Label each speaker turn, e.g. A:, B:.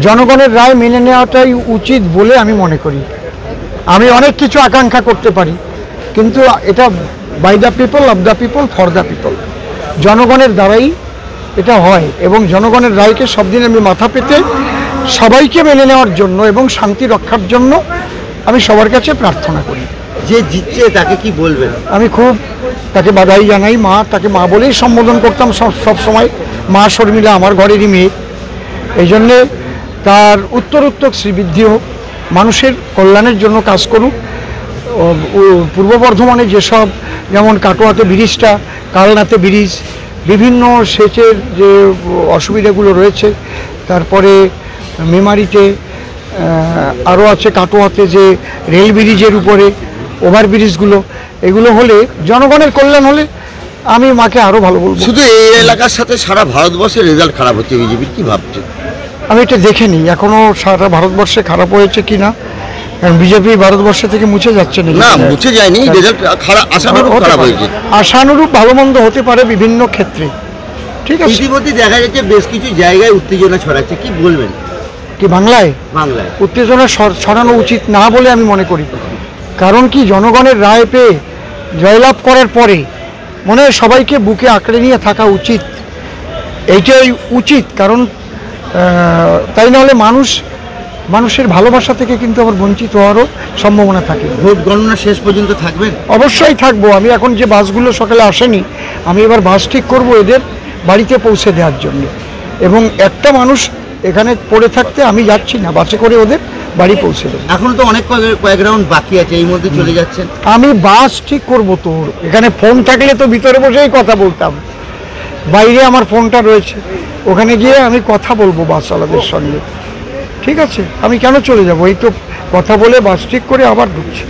A: জনগণের রায় মেনে নেওয়াটাই উচিত বলে আমি মনে করি। আমি অনেক কিছু আকাঙ্ক্ষা করতে পারি, কিন্তু এটা by the people, of the people, for the people, জনগণের দ্বারাই এটা হয়। এবং জনগণের রায়কে সব দিন আমি মাথা পেতে সবাইকে মেনে নেওয়ার জন্য এবং শান্তি রক্ষার জন্য আমি সবার কাছে প্রার্থনা করি।
B: যে জিতছে তাকে কি বলবেন?
A: আমি খুব তাকে বাধাই জানাই। তাকে মা বলেই সম্বোধন করতাম সব সময়। মা শর্মিলা আমার ঘরেরই মেয়ে, এই জন্যে তার উত্তরোত্তর শ্রীবৃদ্ধি হোক, মানুষের কল্যাণের জন্য কাজ করুক। পূর্ব বর্ধমানে যেসব, যেমন কাটোয়াতে ব্রিজটা, কালনাতে ব্রিজ, বিভিন্ন সেচের যে অসুবিধাগুলো রয়েছে, তারপরে মেমারিতে আরও আছে, কাটোয়াতে যে রেল ব্রিজের উপরে ওভারব্রিজগুলো, এগুলো হলে, জনগণের কল্যাণ হলে আমি মাকে আরও ভালো বলবো।
B: শুধু এই এলাকার সাথে সারা ভারতবর্ষের রেজাল্ট খারাপ হচ্ছে, বিজেপির কি ভাবছে?
A: আমি এটা দেখিনি এখনও সারা ভারতবর্ষে খারাপ হয়েছে কিনা, কারণ বিজেপি ভারতবর্ষ থেকে মুছে যাচ্ছে
B: না, মুছে যায়নি, রেজাল্ট খারাপ, আশানুরূপ খারাপ হয়েছে।
A: আশানুরূপ ভালো মন্দ হতে পারে বিভিন্ন ক্ষেত্রে, ঠিক আছে।
B: ইতিমধ্যে দেখা যাচ্ছে বেশ কিছু জায়গায় উত্তেজনা ছড়াচ্ছে, কি বলবেন?
A: কি বাংলায় উত্তেজনা ছড়ানো উচিত না বলে আমি মনে করি। কারণ কি, জনগণের রায় পেয়ে জয়লাভ করার পরে মনে হয় সবাইকে বুকে আঁকড়ে নিয়ে থাকা উচিত, এইটাই উচিত। কারণ তাই নাহলে মানুষের ভালোবাসা থেকে কিন্তু আবার বঞ্চিত হওয়ারও সম্ভাবনা থাকে।
B: ভোট গণনা শেষ পর্যন্ত থাকবেন?
A: অবশ্যই থাকবো। আমি এখন যে বাসগুলো সকালে আসেনি, আমি এবার বাস ঠিক করব এদের বাড়িতে পৌঁছে দেওয়ার জন্য। এবং একটা মানুষ এখানে পড়ে থাকতে আমি যাচ্ছি না, বাসে করে ওদের বাড়ি পৌঁছে দেবো।
B: এখন তো অনেক কয়েক রাউন্ড বাকি আছে, এই মধ্যে চলে যাচ্ছেন?
A: আমি বাস ঠিক করব। তো এখানে ফোন থাকলে তো ভিতরে বসেই কথা বলতাম, বাইরে আমার ফোনটা রয়েছে, ওখানে গিয়ে আমি কথা বলবো বাসওয়ালাদের সঙ্গে, ঠিক আছে। আমি কেন চলে যাব? এই তো কথা বলে বাস ঠিক করে আবার ঢুকছি।